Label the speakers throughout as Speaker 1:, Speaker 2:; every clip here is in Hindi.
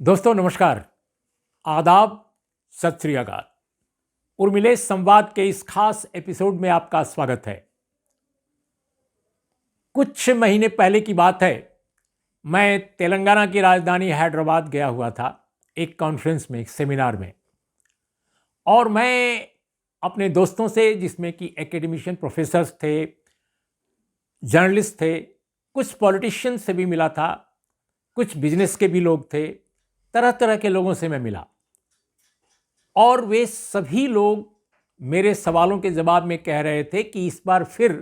Speaker 1: दोस्तों नमस्कार, आदाब, सत श्री अकाल। उर्मिलेश संवाद के इस खास एपिसोड में आपका स्वागत है। कुछ महीने पहले की बात है, मैं तेलंगाना की राजधानी हैदराबाद गया हुआ था एक कॉन्फ्रेंस में, एक सेमिनार में। और मैं अपने दोस्तों से, जिसमें कि एकेडमिशियन प्रोफेसर्स थे, जर्नलिस्ट थे, कुछ पॉलिटिशियंस से भी मिला था, कुछ बिजनेस के भी लोग थे, तरह तरह के लोगों से मैं मिला। और वे सभी लोग मेरे सवालों के जवाब में कह रहे थे कि इस बार फिर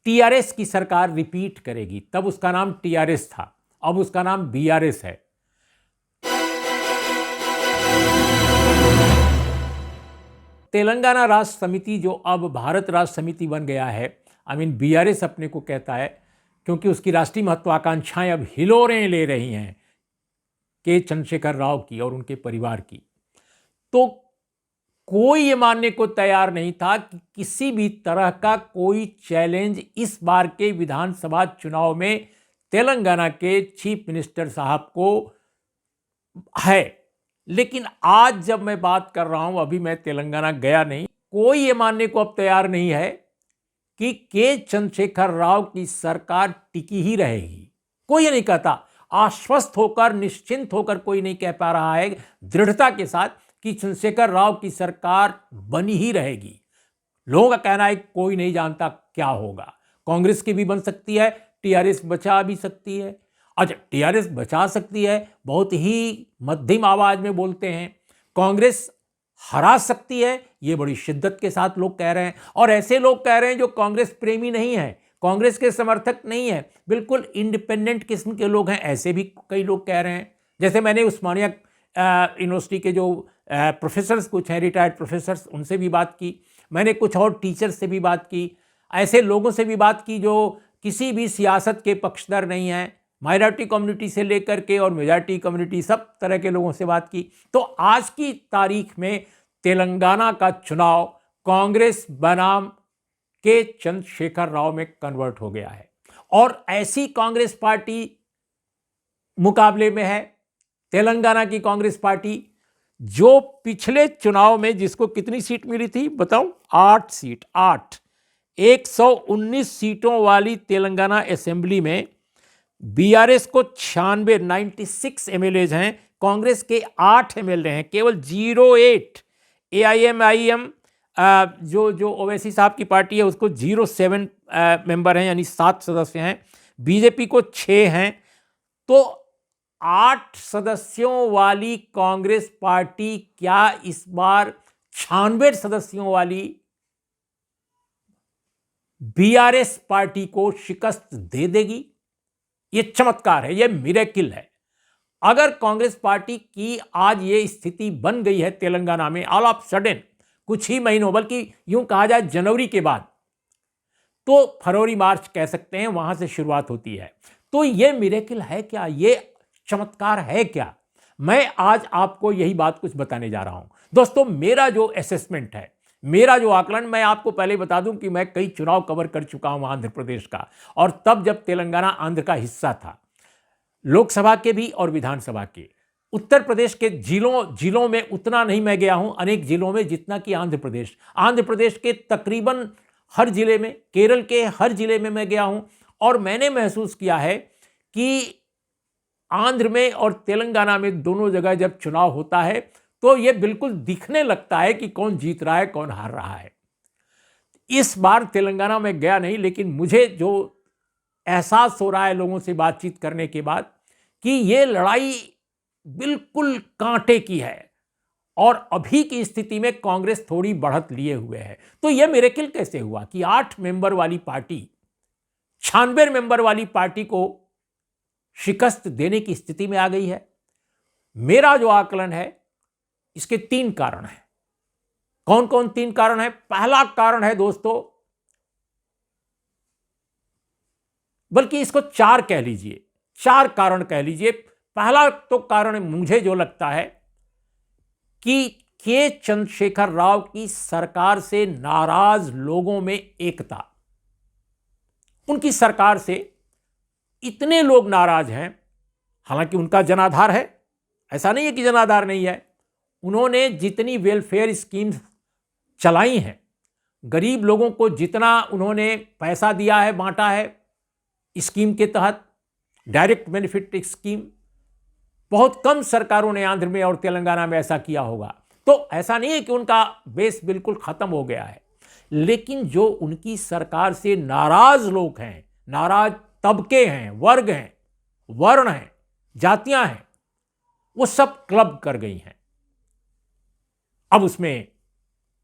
Speaker 1: टीआरएस की सरकार रिपीट करेगी। तब उसका नाम टीआरएस था, अब उसका नाम बीआरएस है। तेलंगाना राष्ट्र समिति, जो अब भारत राष्ट्र समिति बन गया है, बीआरएस अपने को कहता है, क्योंकि उसकी राष्ट्रीय महत्वाकांक्षाएं अब हिलोरें ले रही हैं के चंद्रशेखर राव की और उनके परिवार की। तो कोई ये मानने को तैयार नहीं था कि किसी भी तरह का कोई चैलेंज इस बार के विधानसभा चुनाव में तेलंगाना के चीफ मिनिस्टर साहब को है। लेकिन आज जब मैं बात कर रहा हूं, अभी मैं तेलंगाना गया नहीं, कोई ये मानने को अब तैयार नहीं है कि के चंद्रशेखर राव की सरकार टिकी ही रहेगी। कोई ये नहीं कहता। आश्वस्त होकर, निश्चिंत होकर कोई नहीं कह पा रहा है दृढ़ता के साथ कि चंद्रशेखर राव की सरकार बनी ही रहेगी। लोगों का कहना है कोई नहीं जानता क्या होगा। कांग्रेस की भी बन सकती है, टीआरएस बचा भी सकती है। अच्छा, टीआरएस बचा सकती है, बहुत ही मध्यम आवाज में बोलते हैं। कांग्रेस हरा सकती है, ये बड़ी शिद्दत के साथ लोग कह रहे हैं। और ऐसे लोग कह रहे हैं जो कांग्रेस प्रेमी नहीं है, कांग्रेस के समर्थक नहीं है, बिल्कुल इंडिपेंडेंट किस्म के लोग हैं, ऐसे भी कई लोग कह रहे हैं। जैसे मैंने उस्मानिया यूनिवर्सिटी के जो प्रोफेसर्स कुछ हैं, रिटायर्ड प्रोफेसर्स, उनसे भी बात की। मैंने कुछ और टीचर्स से भी बात की, ऐसे लोगों से भी बात की जो किसी भी सियासत के पक्षधर नहीं हैं, माइनॉरिटी कम्युनिटी से लेकर के और मेजॉरिटी कम्युनिटी, सब तरह के लोगों से बात की। तो आज की तारीख में तेलंगाना का चुनाव कांग्रेस बनाम के चंद्रशेखर राव में कन्वर्ट हो गया है। और ऐसी कांग्रेस पार्टी मुकाबले में है तेलंगाना की कांग्रेस पार्टी, जो पिछले चुनाव में जिसको कितनी सीट मिली थी बताऊं? 8 सीट। 119 सीटों वाली तेलंगाना असेंबली में बीआरएस को 96 एमएलए हैं, कांग्रेस के 8 एमएलए हैं, केवल 08। एआईएमआईएम जो ओवैसी साहब की पार्टी है, उसको 07 मेंबर हैं, यानी 7 सदस्य हैं। बीजेपी को 6 हैं। तो 8 सदस्यों वाली कांग्रेस पार्टी क्या इस बार 96 सदस्यों वाली बीआरएस पार्टी को शिकस्त दे देगी? यह चमत्कार है, यह मिरेकिल है। अगर कांग्रेस पार्टी की आज ये स्थिति बन गई है तेलंगाना में ऑल ऑफ सडन, कुछ ही महीनों, बल्कि यूं कहा जाए जनवरी के बाद, तो फरवरी मार्च कह सकते हैं, वहां से शुरुआत होती है। तो यह मिरेकिल है क्या? यह चमत्कार है क्या? मैं आज आपको यही बात कुछ बताने जा रहा हूं। दोस्तों, मेरा जो असेसमेंट है, मेरा जो आकलन, मैं आपको पहले बता दूं कि मैं कई चुनाव कवर कर चुका हूं आंध्र प्रदेश का, और तब जब तेलंगाना आंध्र का हिस्सा था, लोकसभा के भी और विधानसभा के। उत्तर प्रदेश के जिलों में उतना नहीं मैं गया हूं, अनेक जिलों में, जितना कि आंध्र प्रदेश के तकरीबन हर जिले में, केरल के हर जिले में मैं गया हूं। और मैंने महसूस किया है कि आंध्र में और तेलंगाना में दोनों जगह जब चुनाव होता है तो यह बिल्कुल दिखने लगता है कि कौन जीत रहा है, कौन हार रहा है। इस बार तेलंगाना में गया नहीं, लेकिन मुझे जो एहसास हो रहा है लोगों से बातचीत करने के बाद, कि यह लड़ाई बिल्कुल कांटे की है और अभी की स्थिति में कांग्रेस थोड़ी बढ़त लिए हुए है। तो यह मिरेकिल कैसे हुआ कि 8 मेंबर वाली पार्टी 96 मेंबर वाली पार्टी को शिकस्त देने की स्थिति में आ गई है? मेरा जो आकलन है, इसके 3 कारण हैं। कौन कौन 3 कारण है? पहला कारण है दोस्तों, बल्कि इसको 4 कह लीजिए, 4 कारण कह लीजिए। पहला तो कारण मुझे जो लगता है कि के चंद्रशेखर राव की सरकार से नाराज लोगों में एकता। उनकी सरकार से इतने लोग नाराज हैं हालांकि उनका जनाधार है, ऐसा नहीं है कि जनाधार नहीं है। उन्होंने जितनी वेलफेयर स्कीम्स चलाई हैं, गरीब लोगों को जितना उन्होंने पैसा दिया है, बांटा है स्कीम के तहत, डायरेक्ट बेनिफिट स्कीम, बहुत कम सरकारों ने आंध्र में और तेलंगाना में ऐसा किया होगा। तो ऐसा नहीं है कि उनका बेस बिल्कुल खत्म हो गया है, लेकिन जो उनकी सरकार से नाराज लोग हैं, नाराज तबके हैं, वर्ग हैं, वर्ण हैं, जातियां हैं, वो सब क्लब कर गई हैं। अब उसमें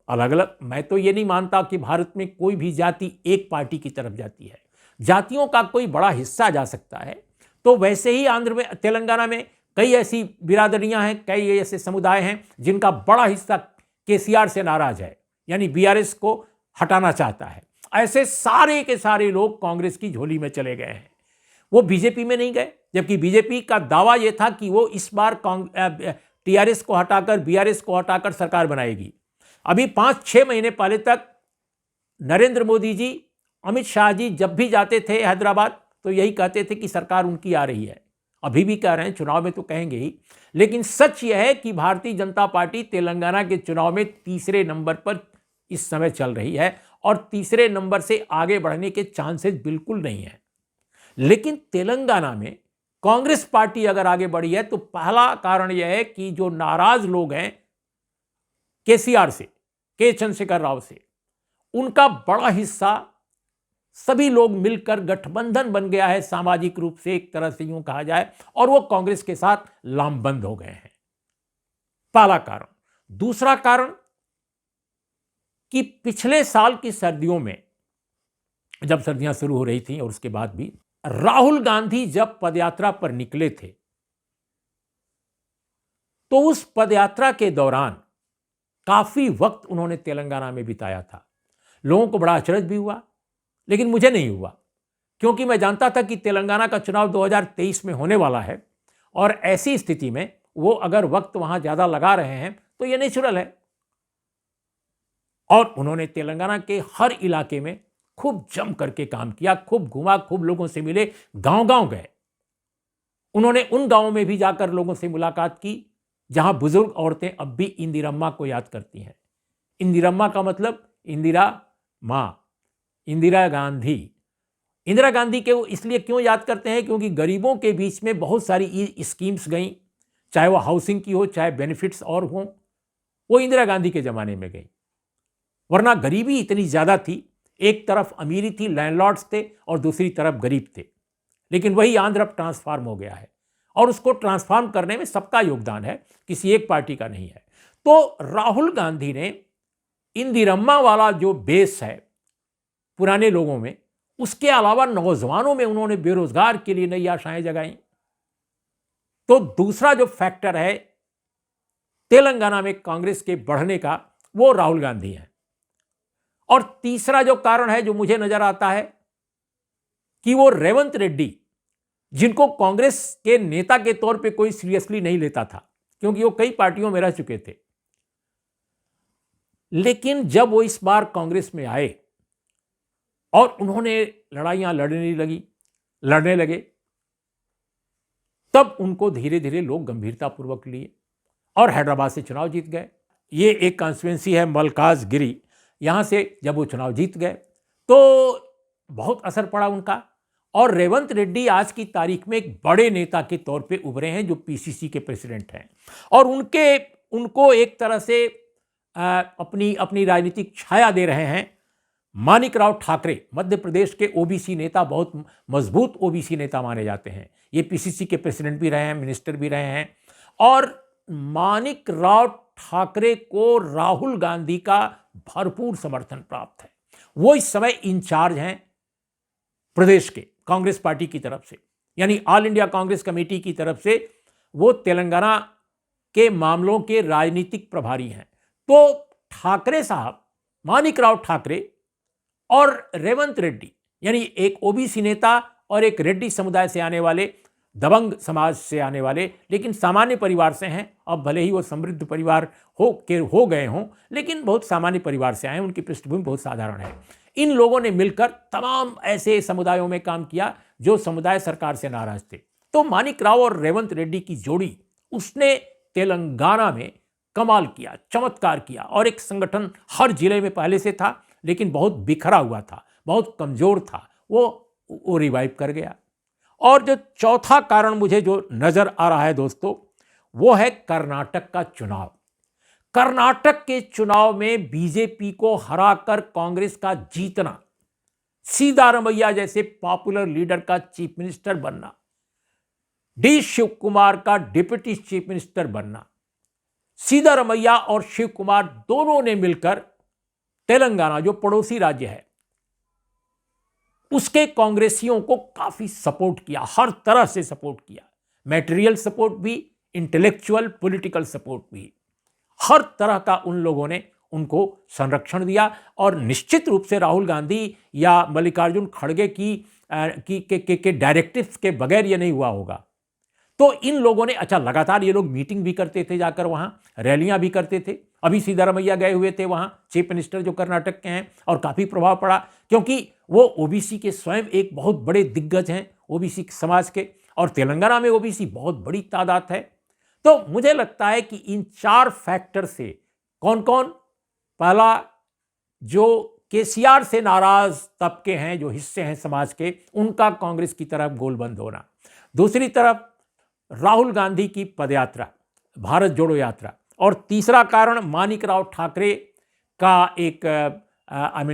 Speaker 1: अलग अलग, मैं तो ये नहीं मानता कि भारत में कोई भी जाति एक पार्टी की तरफ जाती है। जातियों का कोई बड़ा हिस्सा जा सकता है। तो वैसे ही आंध्र में, तेलंगाना में कई ऐसी बिरादरियां हैं, कई ऐसे समुदाय हैं जिनका बड़ा हिस्सा केसीआर से नाराज है, यानी बीआरएस को हटाना चाहता है। ऐसे सारे के सारे लोग कांग्रेस की झोली में चले गए हैं, वो बीजेपी में नहीं गए, जबकि बीजेपी का दावा यह था कि वो इस बार टीआरएस को हटाकर, बीआरएस को हटाकर सरकार बनाएगी। अभी 5-6 महीने पहले तक नरेंद्र मोदी जी, अमित शाह जी जब भी जाते थे हैदराबाद तो यही कहते थे कि सरकार उनकी आ रही है। अभी भी कह रहे हैं, चुनाव में तो कहेंगे ही, लेकिन सच यह है कि भारतीय जनता पार्टी तेलंगाना के चुनाव में तीसरे नंबर पर इस समय चल रही है और तीसरे नंबर से आगे बढ़ने के चांसेस बिल्कुल नहीं है। लेकिन तेलंगाना में कांग्रेस पार्टी अगर आगे बढ़ी है तो पहला कारण यह है कि जो नाराज लोग हैं केसीआर से, के चंद्रशेखर राव से, उनका बड़ा हिस्सा, सभी लोग मिलकर गठबंधन बन गया है सामाजिक रूप से, एक तरह से यूं कहा जाए, और वो कांग्रेस के साथ लामबंद हो गए हैं। पहला कारण। दूसरा कारण कि पिछले साल की सर्दियों में, जब सर्दियां शुरू हो रही थी और उसके बाद भी, राहुल गांधी जब पदयात्रा पर निकले थे तो उस पदयात्रा के दौरान काफी वक्त उन्होंने तेलंगाना में बिताया था। लोगों को बड़ा अचरज भी हुआ, लेकिन मुझे नहीं हुआ, क्योंकि मैं जानता था कि तेलंगाना का चुनाव 2023 में होने वाला है और ऐसी स्थिति में वो अगर वक्त वहां ज्यादा लगा रहे हैं तो ये नेचुरल है। और उन्होंने तेलंगाना के हर इलाके में खूब जम करके काम किया, खूब घुमा, खूब लोगों से मिले, गांव-गांव गए। उन्होंने उन गांवों में भी जाकर लोगों से मुलाकात की जहां बुजुर्ग औरतें अब भी इंदिरम्मा को याद करती हैं। इंदिरम्मा का मतलब इंदिरा मां, इंदिरा गांधी। इंदिरा गांधी के वो इसलिए क्यों याद करते हैं, क्योंकि गरीबों के बीच में बहुत सारी स्कीम्स गई, चाहे वो हाउसिंग की हो, चाहे बेनिफिट्स और हों, वो इंदिरा गांधी के जमाने में गई। वरना गरीबी इतनी ज्यादा थी, एक तरफ अमीरी थी, लैंडलॉर्ड्स थे, और दूसरी तरफ गरीब थे। लेकिन वही आंध्र अब ट्रांसफॉर्म हो गया है और उसको ट्रांसफॉर्म करने में सबका योगदान है, किसी एक पार्टी का नहीं है। तो राहुल गांधी ने इंदिरम्मा वाला जो बेस है पुराने लोगों में, उसके अलावा नौजवानों में उन्होंने बेरोजगार के लिए नई आशाएं जगाई। तो दूसरा जो फैक्टर है तेलंगाना में कांग्रेस के बढ़ने का, वो राहुल गांधी है। और तीसरा जो कारण है जो मुझे नजर आता है कि वो रेवंत रेड्डी, जिनको कांग्रेस के नेता के तौर पे कोई सीरियसली नहीं लेता था, क्योंकि वो कई पार्टियों में रह चुके थे, लेकिन जब वो इस बार कांग्रेस में आए और उन्होंने लड़ाइयां लड़ने लगे, तब उनको धीरे धीरे लोग गंभीरतापूर्वक लिए और हैदराबाद से चुनाव जीत गए। ये एक कॉन्स्टिट्यूएंसी है मलकाजगिरी, यहां से जब वो चुनाव जीत गए तो बहुत असर पड़ा उनका। और रेवंत रेड्डी आज की तारीख में एक बड़े नेता के तौर पे उभरे हैं, जो पीसीसी के प्रेसिडेंट हैं, और उनको एक तरह से अपनी राजनीतिक छाया दे रहे हैं मानिकराव ठाकरे, मध्य प्रदेश के ओबीसी नेता, बहुत मजबूत ओबीसी नेता माने जाते हैं। ये पीसीसी के प्रेसिडेंट भी रहे हैं, मिनिस्टर भी रहे हैं। और मानिकराव ठाकरे को राहुल गांधी का भरपूर समर्थन प्राप्त है। वो इस समय इंचार्ज हैं प्रदेश के कांग्रेस पार्टी की तरफ से, यानी ऑल इंडिया कांग्रेस कमेटी की तरफ से वो तेलंगाना के मामलों के राजनीतिक प्रभारी हैं। तो ठाकरे साहब, मानिकराव ठाकरे और रेवंत रेड्डी, यानी एक ओबीसी नेता और एक रेड्डी समुदाय से आने वाले, दबंग समाज से आने वाले, लेकिन सामान्य परिवार से हैं। अब भले ही वो समृद्ध परिवार हो गए हों, लेकिन बहुत सामान्य परिवार से आए, उनकी पृष्ठभूमि बहुत साधारण है। इन लोगों ने मिलकर तमाम ऐसे समुदायों में काम किया जो समुदाय सरकार से नाराज थे, तो मानिक राव और रेवंत रेड्डी की जोड़ी, उसने तेलंगाना में कमाल किया, चमत्कार किया। और एक संगठन हर जिले में पहले से था लेकिन बहुत बिखरा हुआ था, बहुत कमजोर था, वो रिवाइव कर गया। और जो चौथा कारण मुझे जो नजर आ रहा है दोस्तों, वो है कर्नाटक का चुनाव। कर्नाटक के चुनाव में बीजेपी को हराकर कांग्रेस का जीतना, सीतारमैया जैसे पॉपुलर लीडर का चीफ मिनिस्टर बनना, डी शिव कुमार का डिप्टी चीफ मिनिस्टर बनना, सीतारमैया और शिव कुमार दोनों ने मिलकर तेलंगाना जो पड़ोसी राज्य है उसके कांग्रेसियों को काफी सपोर्ट किया, हर तरह से सपोर्ट किया, मैटेरियल सपोर्ट भी, इंटेलेक्चुअल पॉलिटिकल सपोर्ट भी, हर तरह का उन लोगों ने उनको संरक्षण दिया। और निश्चित रूप से राहुल गांधी या मल्लिकार्जुन खड़गे के डायरेक्टिव्स के बगैर ये नहीं हुआ होगा। तो इन लोगों ने, अच्छा, लगातार ये लोग मीटिंग भी करते थे, जाकर वहां रैलियां भी करते थे। अभी सीतारमैया गए हुए थे वहां, चीफ मिनिस्टर जो कर्नाटक के हैं, और काफी प्रभाव पड़ा क्योंकि वो ओबीसी के स्वयं एक बहुत बड़े दिग्गज हैं ओबीसी समाज के, और तेलंगाना में ओबीसी बहुत बड़ी तादाद है। तो मुझे लगता है कि इन चार फैक्टर से कौन कौन, पहला जो केसीआर से नाराज तबके हैं, जो हिस्से हैं समाज के, उनका कांग्रेस की तरफ गोलबंद होना, दूसरी तरफ राहुल गांधी की पदयात्रा, भारत जोड़ो यात्रा, और तीसरा कारण मानिक राव ठाकरे का एक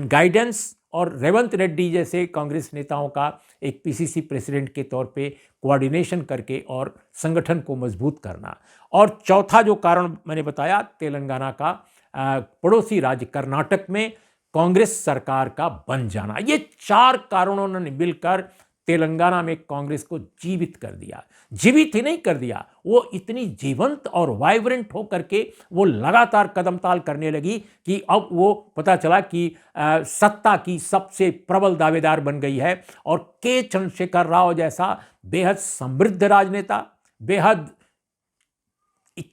Speaker 1: गाइडेंस, और रेवंत रेड्डी जैसे कांग्रेस नेताओं का एक पीसीसी प्रेसिडेंट के तौर पे कोऑर्डिनेशन करके और संगठन को मजबूत करना, और चौथा जो कारण मैंने बताया, तेलंगाना का पड़ोसी राज्य कर्नाटक में कांग्रेस सरकार का बन जाना। ये चार कारणों ने मिलकर तेलंगाना में कांग्रेस को जीवित कर दिया। जीवित ही नहीं कर दिया, वो इतनी जीवंत और वाइब्रेंट होकर के वो लगातार कदमताल करने लगी कि अब वो पता चला कि सत्ता की सबसे प्रबल दावेदार बन गई है। और के चंद्रशेखर राव जैसा बेहद समृद्ध राजनेता, बेहद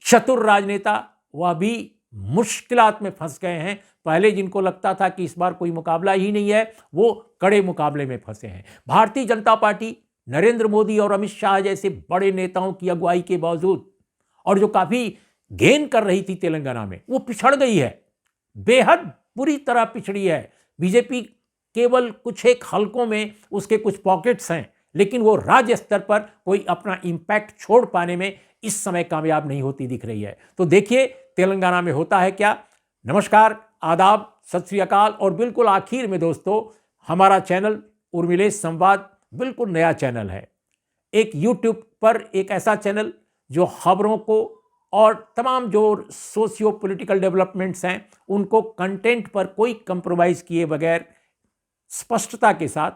Speaker 1: चतुर राजनेता, वह भी मुश्किलात में फंस गए हैं। पहले जिनको लगता था कि इस बार कोई मुकाबला ही नहीं है, वो कड़े मुकाबले में फंसे हैं। भारतीय जनता पार्टी, नरेंद्र मोदी और अमित शाह जैसे बड़े नेताओं की अगुवाई के बावजूद, और जो काफी गेन कर रही थी तेलंगाना में, वो पिछड़ गई है, बेहद बुरी तरह पिछड़ी है। बीजेपी केवल कुछ एक हलकों में उसके कुछ पॉकेट्स हैं, लेकिन वो राज्य स्तर पर कोई अपना इंपैक्ट छोड़ पाने में इस समय कामयाब नहीं होती दिख रही है। तो देखिए तेलंगाना में होता है क्या। नमस्कार, आदाब, सत श्री अकाल। और बिल्कुल आखिर में दोस्तों, हमारा चैनल उर्मिलेश संवाद बिल्कुल नया चैनल है, एक यूट्यूब पर एक ऐसा चैनल जो खबरों को और तमाम जो सोशियो पॉलिटिकल डेवलपमेंट्स हैं उनको कंटेंट पर कोई कंप्रोमाइज किए बगैर स्पष्टता के साथ,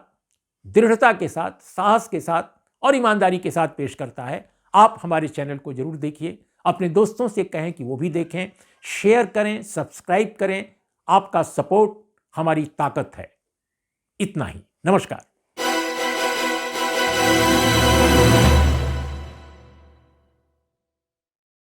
Speaker 1: दृढ़ता के साथ, साहस के साथ और ईमानदारी के साथ पेश करता है। आप हमारे चैनल को जरूर देखिए, अपने दोस्तों से कहें कि वो भी देखें, शेयर करें, सब्सक्राइब करें। आपका सपोर्ट हमारी ताकत है। इतना ही, नमस्कार।